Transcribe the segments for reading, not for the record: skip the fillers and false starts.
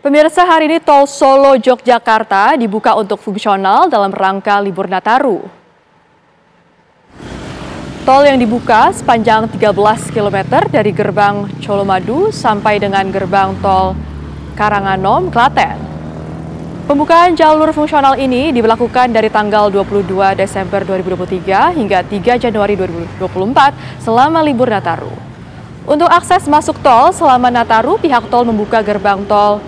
Pemirsa, hari ini tol Solo Yogyakarta dibuka untuk fungsional dalam rangka libur Nataru. Tol yang dibuka sepanjang 13 km dari gerbang Colomadu sampai dengan gerbang tol Karanganom, Klaten. Pembukaan jalur fungsional ini diberlakukan dari tanggal 22 Desember 2023 hingga 3 Januari 2024 selama libur Nataru. Untuk akses masuk tol selama Nataru, pihak tol membuka gerbang tol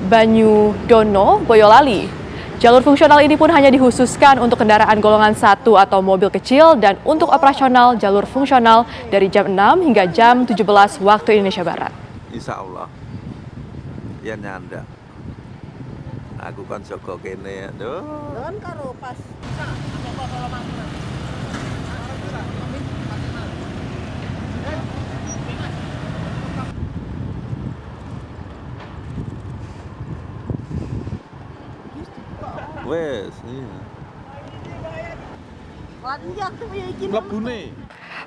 Banyudono, Boyolali. Jalur fungsional ini pun hanya dikhususkan untuk kendaraan golongan 1 atau mobil kecil dan untuk operasional jalur fungsional dari jam 6 hingga jam 17 waktu Indonesia Barat. Insya Allah, ya nyanda. Aku kan soko kene, aduh. Don karo pas. Wes, iya.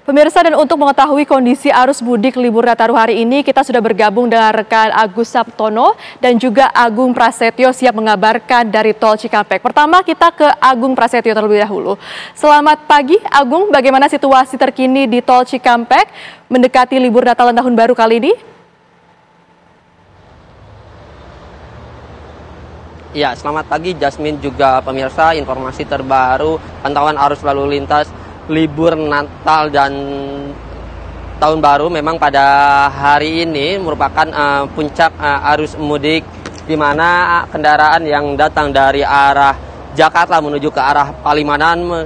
Pemirsa, dan untuk mengetahui kondisi arus mudik libur Nataru hari ini, kita sudah bergabung dengan rekan Agus Saptono dan juga Agung Prasetyo siap mengabarkan dari tol Cikampek. Pertama kita ke Agung Prasetyo terlebih dahulu. Selamat pagi Agung, bagaimana situasi terkini di tol Cikampek mendekati libur Natal dan Tahun Baru kali ini? Ya, selamat pagi Jasmine juga pemirsa. Informasi terbaru pantauan arus lalu lintas libur Natal dan Tahun Baru memang pada hari ini merupakan puncak arus mudik, di mana kendaraan yang datang dari arah Jakarta menuju ke arah Palimanan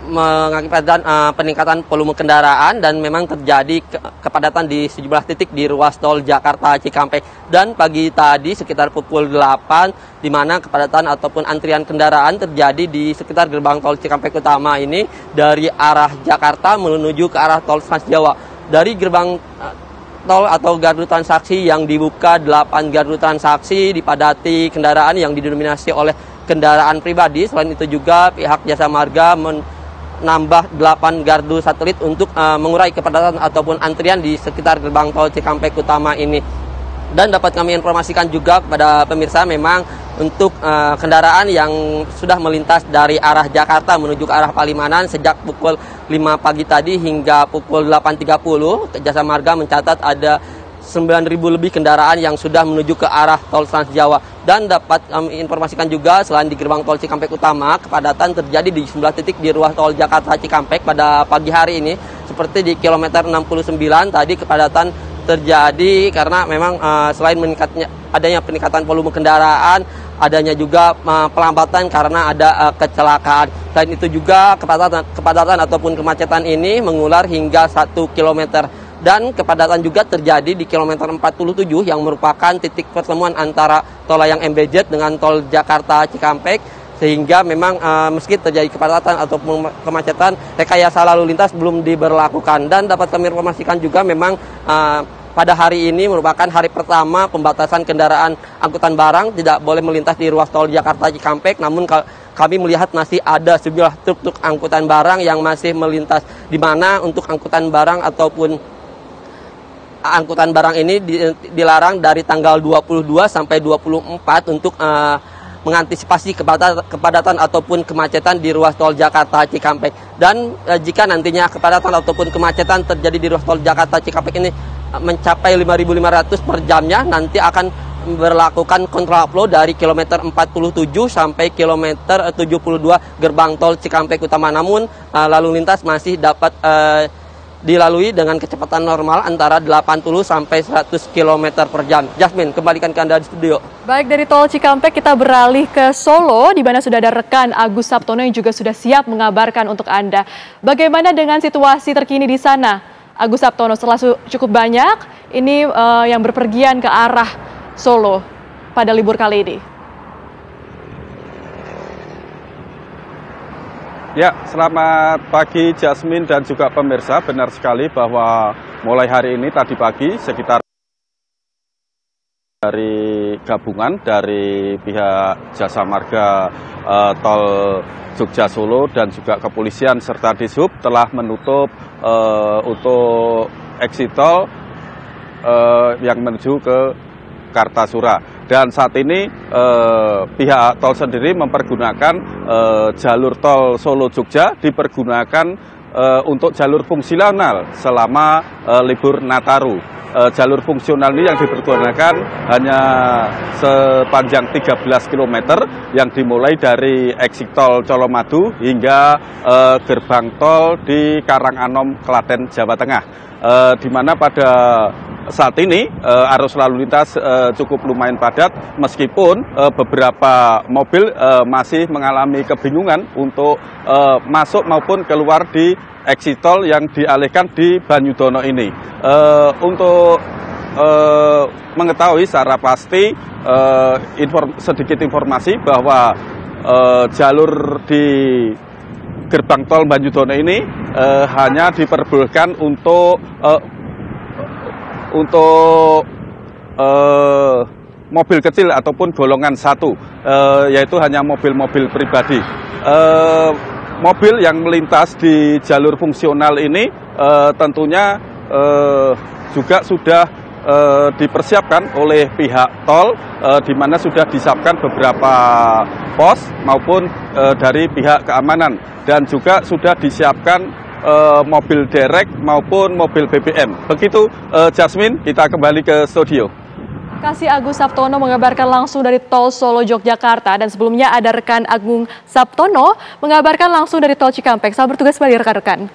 mengakibatkan peningkatan volume kendaraan dan memang terjadi kepadatan di sejumlah titik di ruas tol Jakarta Cikampek. Dan pagi tadi sekitar pukul 8 di mana kepadatan ataupun antrian kendaraan terjadi di sekitar gerbang tol Cikampek utama ini dari arah Jakarta menuju ke arah tol Trans Jawa. Dari gerbang tol atau gardu transaksi yang dibuka 8 gardu transaksi dipadati kendaraan yang didominasi oleh kendaraan pribadi. Selain itu juga pihak Jasa Marga nambah 8 gardu satelit untuk mengurai kepadatan ataupun antrian di sekitar gerbang tol Cikampek utama ini. Dan dapat kami informasikan juga kepada pemirsa, memang untuk kendaraan yang sudah melintas dari arah Jakarta menuju ke arah Palimanan sejak pukul 5 pagi tadi hingga pukul 8.30, Jasa Marga mencatat ada 9.000 lebih kendaraan yang sudah menuju ke arah tol Trans Jawa. Dan dapat kami informasikan juga selain di gerbang tol Cikampek utama, kepadatan terjadi di sejumlah titik di ruas tol Jakarta Cikampek pada pagi hari ini. Seperti di kilometer 69 tadi kepadatan terjadi karena memang selain adanya peningkatan volume kendaraan, adanya juga pelambatan karena ada kecelakaan. Selain itu juga kepadatan ataupun kemacetan ini mengular hingga 1 kilometer. Dan kepadatan juga terjadi di kilometer 47 yang merupakan titik pertemuan antara tol layang MBZ dengan tol Jakarta Cikampek, sehingga memang meski terjadi kepadatan ataupun kemacetan, rekayasa lalu lintas belum diberlakukan. Dan dapat kami informasikan juga memang pada hari ini merupakan hari pertama pembatasan kendaraan angkutan barang tidak boleh melintas di ruas tol Jakarta Cikampek. Namun kami melihat masih ada sejumlah truk-truk angkutan barang yang masih melintas, di mana untuk angkutan barang ataupun angkutan barang ini dilarang dari tanggal 22 sampai 24 untuk mengantisipasi kepadatan ataupun kemacetan di ruas tol Jakarta Cikampek. Dan jika nantinya kepadatan ataupun kemacetan terjadi di ruas tol Jakarta Cikampek ini mencapai 5.500 per jamnya, nanti akan berlakukan kontraflow dari kilometer 47 sampai kilometer 72 gerbang tol Cikampek utama. Namun lalu lintas masih dapat dilalui dengan kecepatan normal antara 80 sampai 100 km per jam. Jasmine, kembalikan ke Anda di studio. Baik, dari tol Cikampek kita beralih ke Solo, di mana sudah ada rekan Agus Saptono yang juga sudah siap mengabarkan untuk Anda. Bagaimana dengan situasi terkini di sana, Agus Saptono? Setelah cukup banyak ini yang berpergian ke arah Solo pada libur kali ini. Ya, selamat pagi Jasmine dan juga pemirsa. Benar sekali bahwa mulai hari ini tadi pagi sekitar dari gabungan dari pihak Jasa Marga Tol Jogja Solo dan juga kepolisian serta Dishub telah menutup untuk exit tol yang menuju ke Kartasura. Dan saat ini pihak tol sendiri mempergunakan jalur tol Solo Jogja dipergunakan untuk jalur fungsional selama libur Nataru. Jalur fungsional ini yang dipergunakan hanya sepanjang 13 km yang dimulai dari exit tol Colomadu hingga gerbang tol di Karanganom, Klaten, Jawa Tengah. Di mana pada saat ini arus lalu lintas cukup lumayan padat meskipun beberapa mobil masih mengalami kebingungan untuk masuk maupun keluar di exit tol yang dialihkan di Banyudono ini. Untuk mengetahui secara pasti sedikit informasi bahwa jalur di gerbang tol Banyudono ini hanya diperbolehkan untuk mobil kecil ataupun golongan 1, yaitu hanya mobil-mobil pribadi. Mobil yang melintas di jalur fungsional ini tentunya juga sudah dipersiapkan oleh pihak tol, di mana sudah disiapkan beberapa pos maupun dari pihak keamanan, dan juga sudah disiapkan mobil derek maupun mobil BBM. Begitu, Jasmine, kita kembali ke studio. Kasih Agus Sabtono mengabarkan langsung dari Tol Solo Yogyakarta, dan sebelumnya ada rekan Agung Sabtono mengabarkan langsung dari Tol Cikampek. Selamat bertugas kembali rekan-rekan.